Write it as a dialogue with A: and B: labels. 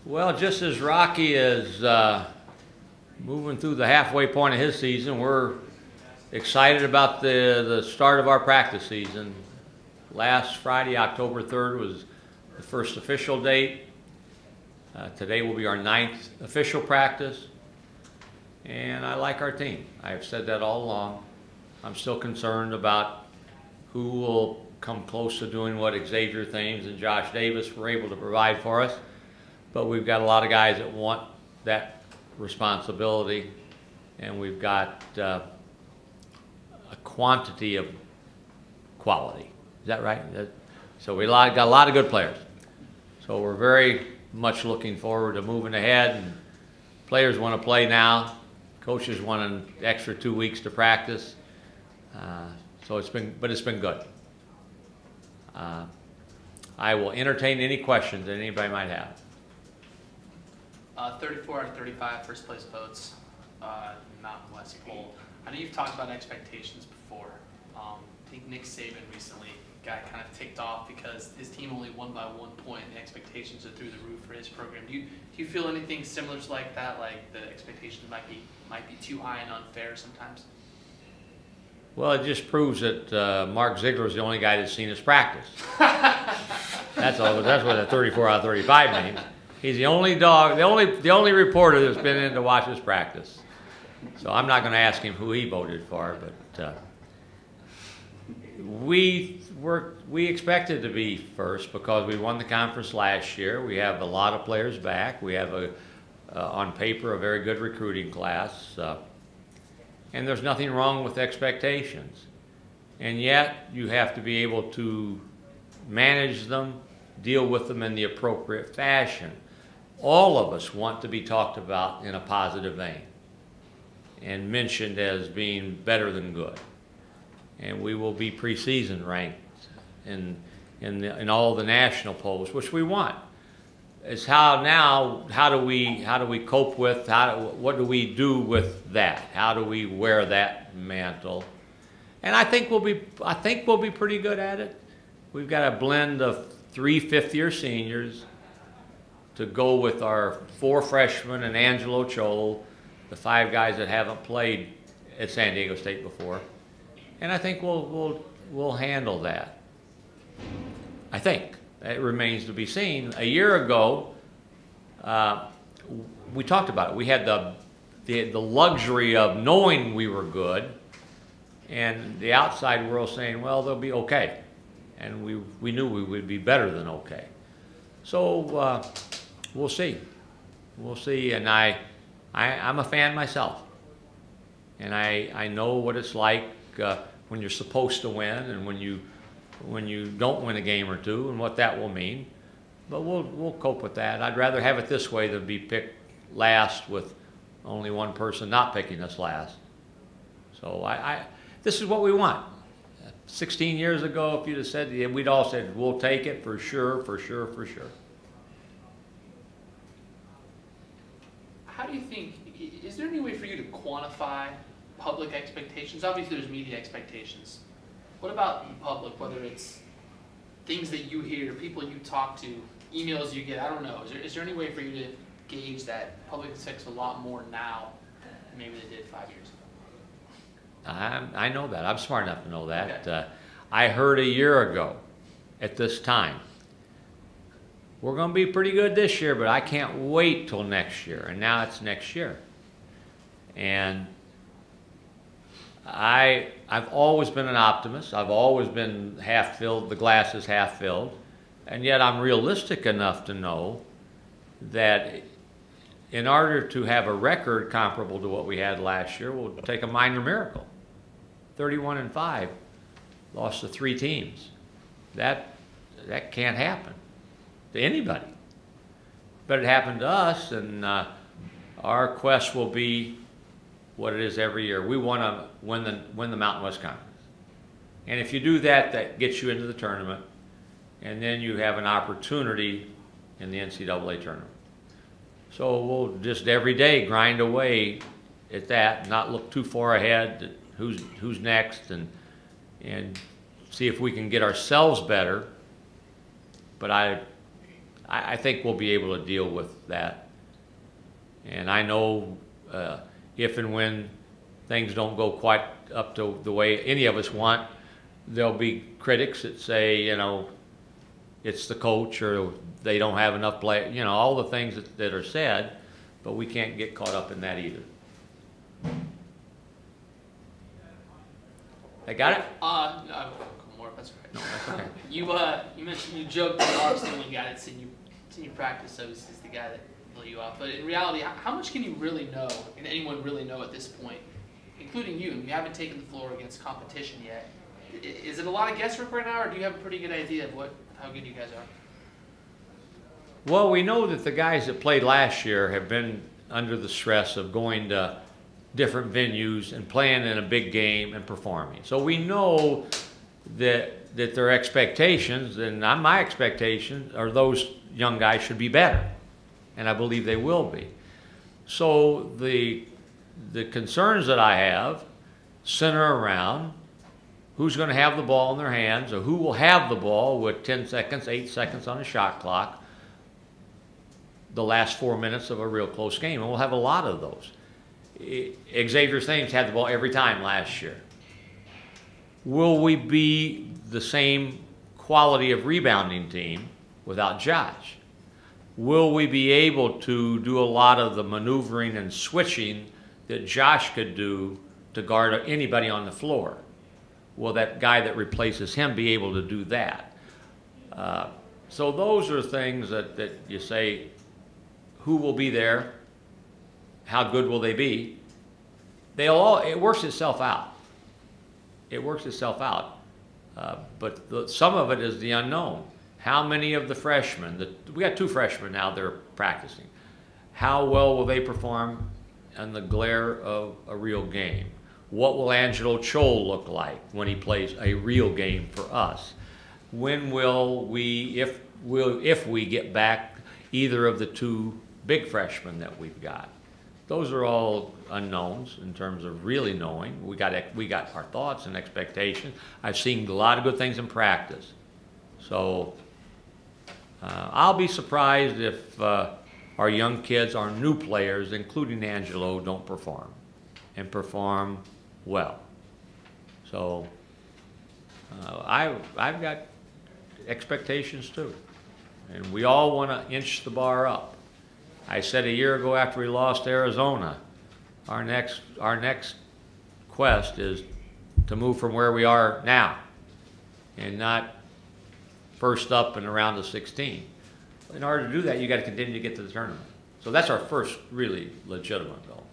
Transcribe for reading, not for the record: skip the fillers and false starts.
A: Well, just as Rocky is moving through the halfway point of his season, we're excited about the start of our practice season. Last Friday, October 3rd, was the first official date. Today will be our 9th official practice, and I like our team. I've said that all along. I'm still concerned about who will come close to doing what Xavier Thames and Josh Davis were able to provide for us, but we've got a lot of guys that want that responsibility, and we've got a quantity of quality. Is that right? So we got a lot of good players. So we're very much looking forward to moving ahead. And players want to play now. Coaches want an extra 2 weeks to practice. So it's been good. I will entertain any questions that anybody might have.
B: 34 out of 35 first place votes, Mountain West poll. I know you've talked about expectations before. I think Nick Saban recently got kind of ticked off because his team only won by 1 point and the expectations are through the roof for his program. Do you feel anything similar to like that, like the expectations might be too high and unfair sometimes?
A: Well, it just proves that Mark Ziegler is the only guy that's seen us practice. That's what a 34 out of 35 means. He's the only dog, the only reporter that's been in to watch us practice. So I'm not going to ask him who he voted for, but we expected to be first because we won the conference last year. We have a lot of players back. We have on paper a very good recruiting class. And there's nothing wrong with expectations. And yet you have to be able to manage them, deal with them in the appropriate fashion. All of us want to be talked about in a positive vein and mentioned as being better than good. And we will be preseason ranked in all the national polls, which we want. It's how do we cope with, what do we do with that? How do we wear that mantle? And I think we'll be pretty good at it. We've got a blend of 3 fifth-year seniors to go with our 4 freshmen and Angelo Chol, the 5 guys that haven't played at San Diego State before. And I think we'll handle that. I think. It remains to be seen. A year ago, we talked about it. We had the luxury of knowing we were good, and the outside world saying, "Well, they'll be okay," and we knew we would be better than okay. So we'll see. We'll see. And I'm a fan myself, and I know what it's like when you're supposed to win and when you don't win a game or two and what that will mean. But we'll cope with that. I'd rather have it this way than be picked last with only one person not picking us last. So this is what we want. 16 years ago, if you'd have said, we'd all said, we'll take it for sure, for sure, for sure.
B: How do you think, is there any way for you to quantify public expectations? Obviously there's media expectations. What about in public, whether it's things that you hear, people you talk to, emails you get, I don't know. Is there any way for you to gauge that public expects a lot more now than maybe they did 5 years ago?
A: I know that. I'm smart enough to know that.
B: Okay.
A: I heard a year ago at this time, we're going to be pretty good this year, but I can't wait till next year. And now it's next year. And I've always been an optimist. I've always been half filled, the glass is half filled. And yet I'm realistic enough to know that in order to have a record comparable to what we had last year, we'll take a minor miracle. 31-5, lost to 3 teams. That can't happen to anybody. But it happened to us, and our quest will be what it is every year. We want to win the Mountain West Conference. And if you do that, that gets you into the tournament, and then you have an opportunity in the NCAA tournament. So we'll just every day grind away at that, not look too far ahead, who's next, and see if we can get ourselves better. But I think we'll be able to deal with that. And I know if and when things don't go quite up to the way any of us want, there'll be critics that say, you know, it's the coach or they don't have enough play, you know, all the things that are said, but we can't get caught up in that either. I got it?
B: No, I've got a couple more, if that's right.
A: No, that's okay.
B: You mentioned you joked that Bob's the only guy that's seen you practice, so he's the guy that blew you off. But in reality, how much can you really know, can anyone really know at this point, including you? You haven't taken the floor against competition yet. Is it a lot of guesswork right now, or do you have a pretty good idea of how good you guys are?
A: Well, we know that the guys that played last year have been under the stress of going to different venues and playing in a big game and performing. So we know that their expectations, and my expectations, are those young guys should be better. And I believe they will be. So the concerns that I have center around who's going to have the ball in their hands, or who will have the ball with 10 seconds, 8 seconds on the shot clock, the last 4 minutes of a real close game. And we'll have a lot of those. Xavier Thames had the ball every time last year. Will we be the same quality of rebounding team without Josh? Will we be able to do a lot of the maneuvering and switching that Josh could do to guard anybody on the floor? Will that guy that replaces him be able to do that? So those are things that you say, who will be there? How good will they be? It works itself out. It works itself out. But some of it is the unknown. How many of the freshmen, we got 2 freshmen now that are practicing, how well will they perform in the glare of a real game? What will Angelo Chol look like when he plays a real game for us? When will we, if we get back either of the 2 big freshmen that we've got? Those are all unknowns in terms of really knowing. We got our thoughts and expectations. I've seen a lot of good things in practice. So I'll be surprised if our young kids, our new players, including Angelo, don't perform and perform well. So I've got expectations too. And we all want to inch the bar up. I said a year ago after we lost Arizona, our next quest is to move from where we are now and not first up and around the 16. In order to do that, you got to continue to get to the tournament. So that's our first really legitimate goal.